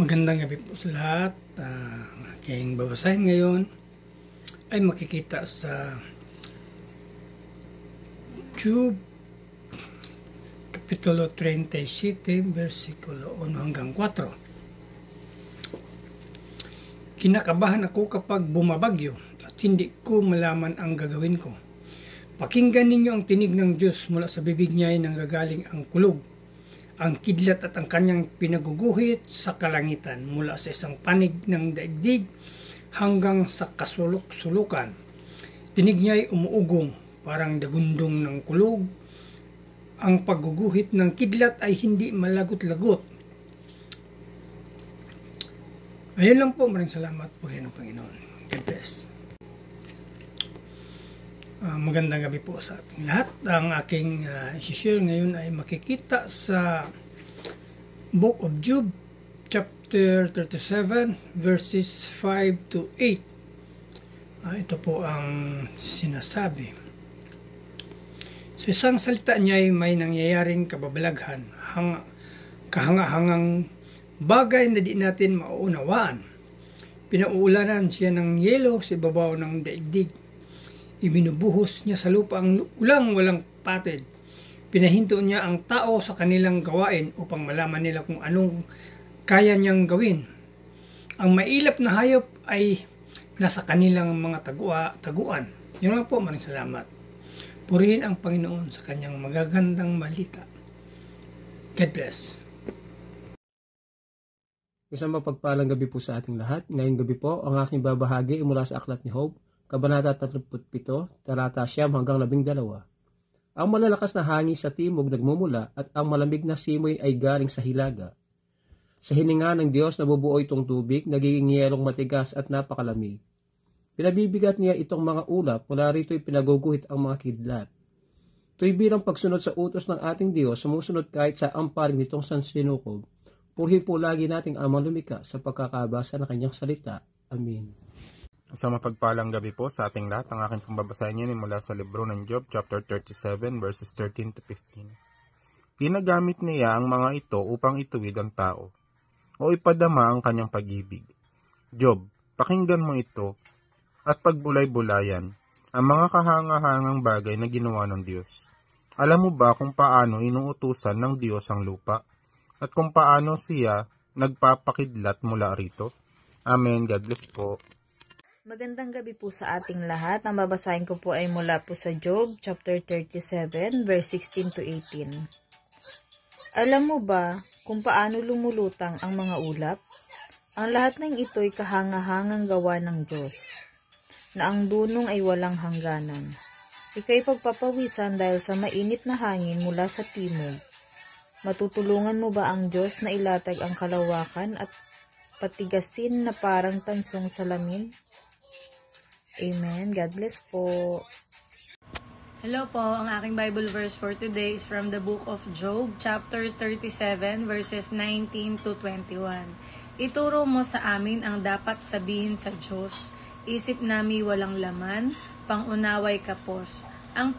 Magandang gabi po sa lahat. Ang aking babasahin ngayon ay makikita sa Job Kapitulo 37, versikulo 1 hanggang 4. Kinakabahan ako kapag bumabagyo at hindi ko malaman ang gagawin ko. Pakinggan ninyo ang tinig ng Diyos, mula sa bibig niya ay nanggagaling ang kulog, ang kidlat at ang kanyang pinaguguhit sa kalangitan, mula sa isang panig ng daigdig hanggang sa kasulok-sulukan. Tinig niya ay umuugong, parang dagundong ng kulog. Ang pagguguhit ng kidlat ay hindi malagot-lagot. Ayun lang po, maraming salamat po rin ng Panginoon. God bless. Magandang gabi po sa ating lahat. Ang aking isi-share ngayon ay makikita sa Book of Job, chapter 37, verses 5 to 8. Ito po ang sinasabi. Sa isang salita niya ay may nangyayaring kababalaghan, kahanga-hangang bagay na di natin mauunawaan. Pinauulanan siya ng yelo sa ibabaw ng daigdig. Ibinubuhos niya sa lupa ang ulang walang patid. Pinahinto niya ang tao sa kanilang gawain upang malaman nila kung anong kaya niyang gawin. Ang mailap na hayop ay nasa kanilang mga taguan. Yun lang po, maraming salamat. Purihin ang Panginoon sa kanyang magagandang balita. God bless. Isang mapagpalang gabi po sa ating lahat. Ngayong gabi po, ang aking babahagi mula sa Aklat ni Job, Kabanata 37, Talata 9 hanggang 12. Ang malalakas na hangin sa timog nagmumula at ang malamig na simoy ay galing sa hilaga. Sa hininga ng Diyos nabubuo itong tubig, nagiging yelong matigas at napakalamig. Pinabibigat niya itong mga ulap, mula rito'y pinaguguhit ang mga kidlat. Ito'y bilang pagsunod sa utos ng ating Diyos, sumusunod kahit sa amparing nitong sansinukob. Purihin po lagi nating Amang Lumikha sa pagkakabasa ng kanyang salita. Amen. Isang mapagpalang gabi po sa ating lahat. Ang aking pambabasahin niyo mula sa libro ng Job, chapter 37, verses 13 to 15. Ginagamit niya ang mga ito upang ituwid ang tao, o ipadama ang kanyang pag-ibig. Job, pakinggan mo ito, at pagbulay-bulayan ang mga kahanga-hangang bagay na ginawa ng Diyos. Alam mo ba kung paano inuutusan ng Diyos ang lupa, at kung paano siya nagpapakidlat mula rito? Amen. God bless po. Magandang gabi po sa ating lahat. Ang babasahin ko po ay mula po sa Job, chapter 37, verse 16 to 18. Alam mo ba kung paano lumulutang ang mga ulap? Ang lahat ng ito'y kahanga-hangang gawa ng Diyos, na ang dunong ay walang hangganan. Ika'y pagpapawisan dahil sa mainit na hangin mula sa timog. Matutulungan mo ba ang Diyos na ilatag ang kalawakan at patigasin na parang tansong salamin? Amen. God bless po. Hello po, ang aking Bible verse for today is from the book of Job, chapter 37, verses 19 to 21. Ituro mo sa amin ang dapat sabihin sa Diyos. Isip nami walang laman, pangunaway kapos. Ang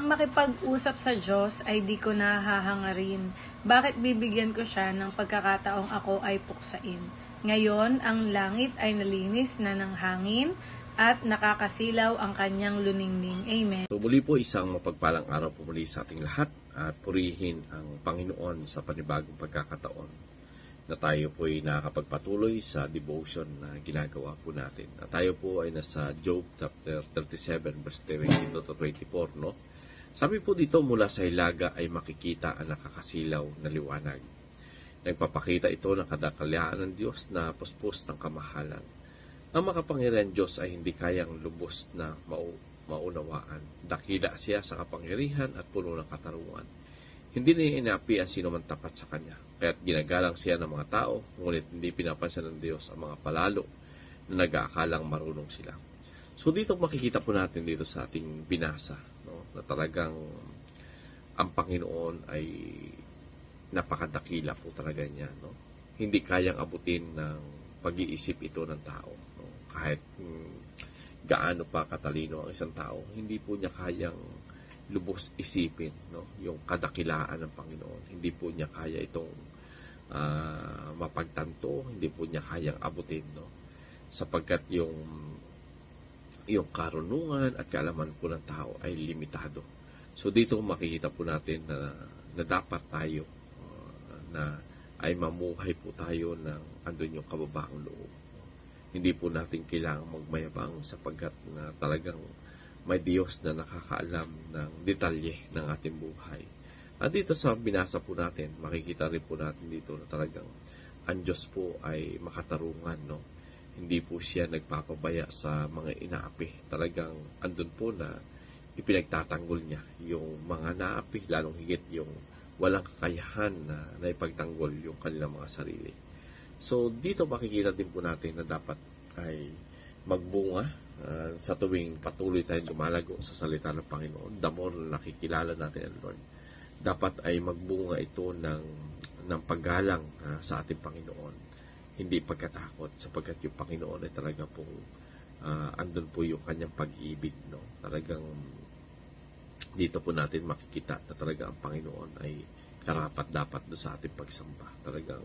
makipag-usap sa Diyos ay di ko nahahangarin. Bakit bibigyan ko siya ng pagkakataong ako ay puksain? Ngayon, ang langit ay nalinis na ng hangin, at nakakasilaw ang kanyang luningning. Amen. So muli po, isang mapagpalang araw po muli sa ating lahat, at purihin ang Panginoon sa panibagong pagkakataon na tayo po ay nakakapagpatuloy sa devotion na ginagawa po natin. At tayo po ay nasa Job chapter 37 verse 22 to 24, no? Sabi po dito, mula sa hilaga ay makikita ang nakakasilaw na liwanag. Nagpapakita ito ng kadakalyaan ng Diyos na puspos ng kamahalan. Ang makapangyarihan Diyos ay hindi kayang lubos na maunawaan. Dakila siya sa kapangyarihan at puno ng katarungan. Hindi niya inapi ang sino man tapat sa Kanya. Kaya't ginagalang siya ng mga tao, ngunit hindi pinapansin ng Diyos ang mga palalo na nag-aakalang marunong sila. So dito makikita po natin dito sa ating binasa, no, na talagang ang Panginoon ay napakadakila po talaga niya. No? Hindi kayang abutin ng pag-iisip ito ng tao. No? Kahit gaano pa katalino ang isang tao, hindi po niya kayang lubos isipin, no? Yung kadakilaan ng Panginoon. Hindi po niya kaya itong mapagtanto, hindi po niya kayang abutin, no? Sapagkat yung karunungan at kaalaman po ng tao ay limitado. So dito makikita po natin na dapat tayo na ay mamuhay po tayo ng andun yung kababaang loob. Hindi po natin kailangang magmayabang sapagkat na talagang may Diyos na nakakaalam ng detalye ng ating buhay. At dito sa binasa po natin, makikita rin po natin dito na talagang ang Diyos po ay makatarungan, no? Hindi po siya nagpapabaya sa mga inaapi. Talagang andun po na ipinagtatanggol niya yung mga naapi, lalong higit yung walang kakayahan na ipagtanggol yung kanilang mga sarili. So, dito makikita din po natin na dapat ay magbunga sa tuwing patuloy tayong lumalago sa salita ng Panginoon. The more na nakikilala natin ang Lord, dapat ay magbunga ito ng paggalang sa ating Panginoon. Hindi pagkatakot, sapagkat yung Panginoon ay talaga pong andun po yung kanyang pag-ibig, no? Talagang dito po natin makikita na talaga ang Panginoon ay karapat-dapat do sa ating pagsamba. Talagang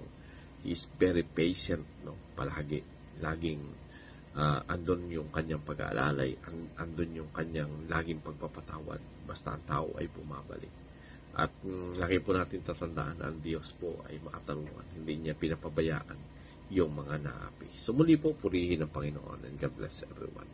He is very patient, no? Palagi, laging andun yung kanyang pag-aalalay, andun yung kanyang laging pagpapatawad basta ang tao ay bumabalik. At lagi po natin tatandaan na ang Diyos po ay makatarungan. Hindi niya pinapabayaan yung mga naapi. So muli po, purihin ang Panginoon, and God bless everyone.